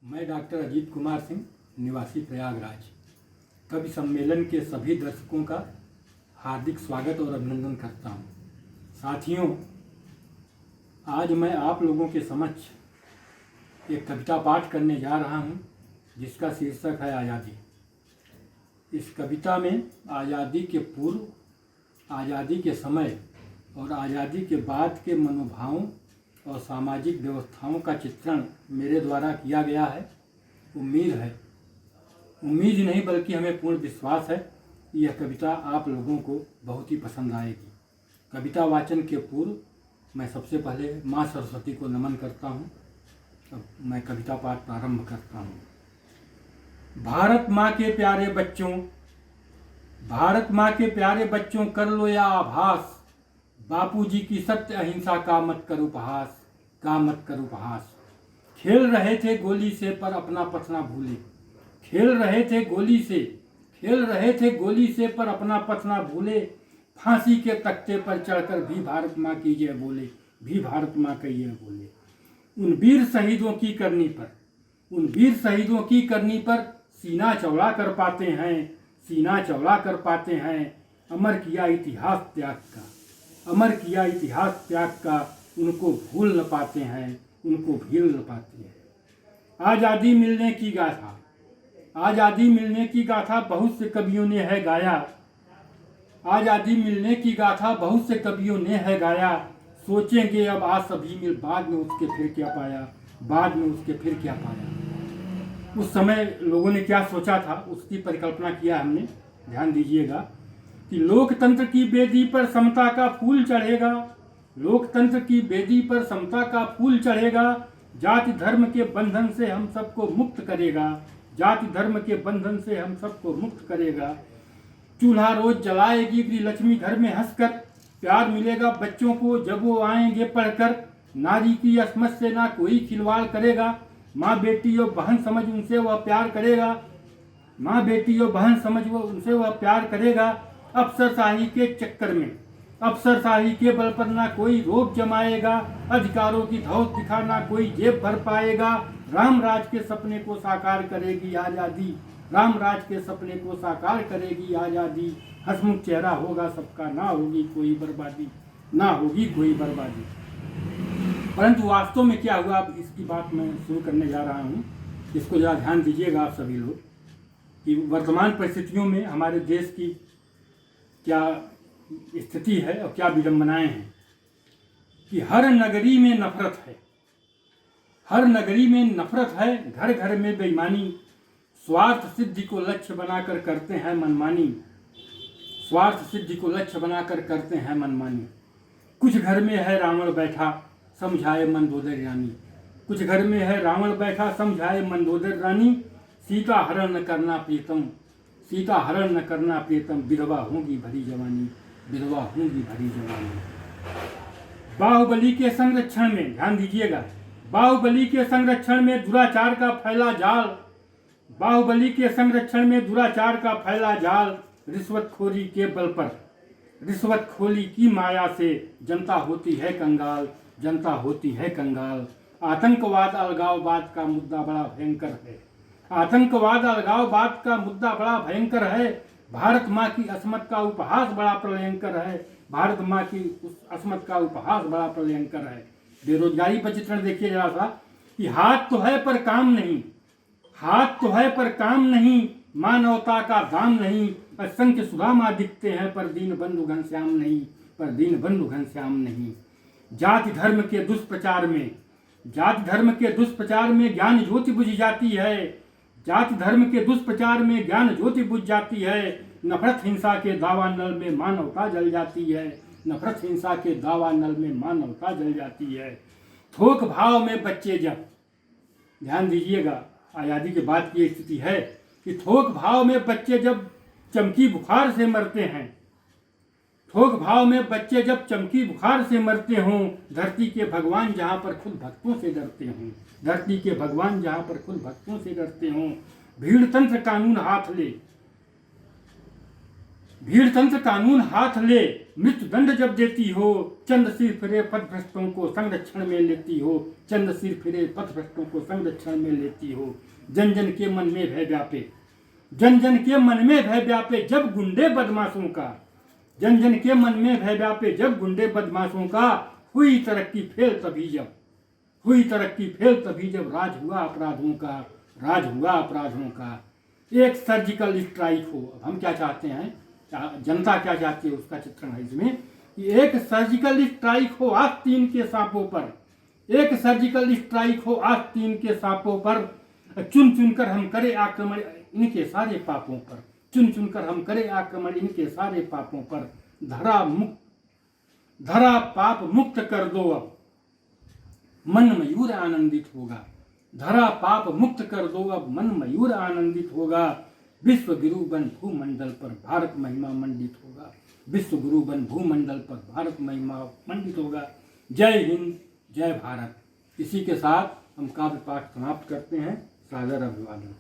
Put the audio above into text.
मैं डॉक्टर अजीत कुमार सिंह, निवासी प्रयागराज, कवि सम्मेलन के सभी दर्शकों का हार्दिक स्वागत और अभिनंदन करता हूँ। साथियों, आज मैं आप लोगों के समक्ष एक कविता पाठ करने जा रहा हूँ जिसका शीर्षक है आज़ादी। इस कविता में आज़ादी के पूर्व, आज़ादी के समय और आज़ादी के बाद के मनोभावों और सामाजिक व्यवस्थाओं का चित्रण मेरे द्वारा किया गया है। उम्मीद नहीं बल्कि हमें पूर्ण विश्वास है कि यह कविता आप लोगों को बहुत ही पसंद आएगी। कविता वाचन के पूर्व मैं सबसे पहले माँ सरस्वती को नमन करता हूँ। अब मैं कविता पाठ प्रारंभ करता हूँ। भारत माँ के प्यारे बच्चों, भारत माँ के प्यारे बच्चों, कर लो या आभास, बापूजी की सत्य अहिंसा का मत कर उपहास, का मत कर उपहास। खेल रहे थे गोली से पर अपना पथ ना भूले, खेल रहे थे गोली से, खेल रहे थे गोली से पर अपना पथ ना भूले। फांसी के तख्ते पर चढ़कर भी भारत माँ की जय बोले, भी भारत माँ की जय बोले। उन वीर शहीदों की करनी पर, उन वीर शहीदों की करनी पर सीना चौड़ा कर पाते हैं, सीना चौड़ा कर पाते हैं। अमर किया इतिहास त्याग का, अमर किया इतिहास त्याग का, उनको भूल न पाते हैं, उनको भूल न पाते हैं। आज़ादी मिलने की गाथा, आज़ादी मिलने की गाथा बहुत से कवियों ने है गाया, आज़ादी मिलने की गाथा बहुत से कवियों ने है गाया। सोचेंगे अब आज सभी मिल, बाद में उसके फिर क्या पाया, बाद में उसके फिर क्या पाया। उस समय लोगों ने क्या सोचा था उसकी परिकल्पना किया हमने। ध्यान दीजिएगा कि लोकतंत्र की बेदी पर समता का फूल चढ़ेगा, लोकतंत्र की बेदी पर समता का फूल चढ़ेगा। जाति धर्म के बंधन से हम सबको मुक्त करेगा, जाति धर्म के बंधन से हम सबको मुक्त करेगा। चूल्हा रोज जलाएगी गृह लक्ष्मी घर में हंसकर, प्यार मिलेगा बच्चों को जब वो आएंगे पढ़कर। नारी की अस्मत से ना कोई खिलवाड़ करेगा, माँ बेटी और बहन समझ उनसे वह प्यार करेगा, माँ बेटी और बहन समझ वो उनसे वह प्यार करेगा। अफसरशाही के चक्कर में, अफसरशाही के बल पर ना कोई रोब जमाएगा, अधिकारों की धौस दिखा ना कोई जेब भर पाएगा। राम राज के सपने को साकार करेगी आज़ादी, राम राज के सपने को साकार करेगी आज़ादी। हंसमुख चेहरा होगा सबका, ना होगी कोई बर्बादी, ना होगी कोई बर्बादी। परंतु वास्तव में क्या हुआ, अब इसकी बात मैं शुरू करने जा रहा हूँ। इसको जरा ध्यान दीजिएगा आप सभी लोग कि वर्तमान परिस्थितियों में हमारे देश की क्या स्थिति है और क्या विडंबनाएं हैं कि हर नगरी में नफरत है, हर नगरी में नफरत है। घर घर में बेईमानी, स्वार्थ सिद्धि को लक्ष्य बनाकर करते हैं मनमानी, स्वार्थ सिद्धि को लक्ष्य बनाकर करते हैं मनमानी। कुछ घर में है रावण बैठा समझाए मंदोदरी रानी, कुछ घर में है रावण बैठा समझाए मंदोदरी रानी। सीता हरण न करना प्रीतम, सीता हरण न करना प्रीतम, विधवा होंगी भरी जवानी, विधवा होंगी भरी जवानी। बाहुबली के संरक्षण में, ध्यान दीजिएगा, बाहुबली के संरक्षण में दुराचार का फैला जाल, बाहुबली के संरक्षण में दुराचार का फैला जाल। रिश्वतखोरी के बल पर, रिश्वतखोरी की माया से जनता होती है कंगाल, जनता होती है कंगाल। आतंकवाद अलगाववाद का मुद्दा बड़ा भयंकर है, आतंकवाद अलगाववाद का मुद्दा बड़ा भयंकर है। भारत माँ की अस्मत का उपहास बड़ा प्रलयंकर है, भारत माँ की उस अस्मत का उपहास बड़ा प्रलयंकर है। बेरोजगारी पर चित्रण देखिए जरा सा कि हाथ तो है पर काम नहीं, हाथ तो है पर काम नहीं, मानवता का दाम नहीं। असंख्य सुदामा दिखते हैं पर दीन बंधु घनश्याम नहीं, पर दीन बंधु घनश्याम नहीं। जाति धर्म के दुष्प्रचार में, जाति धर्म के दुष्प्रचार में ज्ञान ज्योति बुझ जाती है, जाति धर्म के दुष्प्रचार में ज्ञान ज्योति बुझ जाती है। नफरत हिंसा के दावा नल में मानवता जल जाती है, नफरत हिंसा के दावा नल में मानवता जल जाती है। थोक भाव में बच्चे जब, ध्यान दीजिएगा, आज़ादी के बाद की स्थिति है कि थोक भाव में बच्चे जब चमकी बुखार से मरते हैं, थोक भाव में बच्चे जब चमकी बुखार से मरते हों। धरती के भगवान जहाँ पर खुद भक्तों से डरते हों, धरती के भगवान जहाँ पर खुद भक्तों से डरते हों। भीड़ तंत्र कानून हाथ ले, भीड़तंत्र कानून हाथ ले मृत्युदंड जब देती हो, चंद सिर फिरे पथभ्रष्टों को संरक्षण में लेती हो, चंद सिर फिरे पथभ्रष्टों को संरक्षण में लेती हो। जन जन के मन में भय व्यापे, जन जन के मन में भय व्यापे जब गुंडे बदमाशों का, जन जन के मन में भय व्यापे जब गुंडे बदमाशों का। हुई तरक्की फेल तभी जब, हुई तरक्की फेल तभी जब राज हुआ अपराधों का, राज हुआ अपराधों का। एक सर्जिकल स्ट्राइक हो। अब हम क्या चाहते हैं, जनता क्या चाहती है, उसका चित्रण है इसमें कि एक सर्जिकल स्ट्राइक हो आस्तीन के सांपों पर, एक सर्जिकल स्ट्राइक हो आस्तीन के सांपों पर। चुन चुनकर हम करें आक्रमण इनके सारे पापों पर, चुन चुनकर हम करें आक्रमण इनके सारे पापों पर। धरा पाप मुक्त कर दो अब, मन मयूर आनंदित होगा। धरा पाप मुक्त कर दो अब, मन मयूर आनंदित होगा। विश्व गुरु बन भूमंडल पर भारत महिमा मंडित होगा, विश्व गुरु बन भूमंडल पर भारत महिमा मंडित होगा। जय हिंद, जय भारत। इसी के साथ हम काव्य पाठ समाप्त करते हैं। सादर अभिवादन।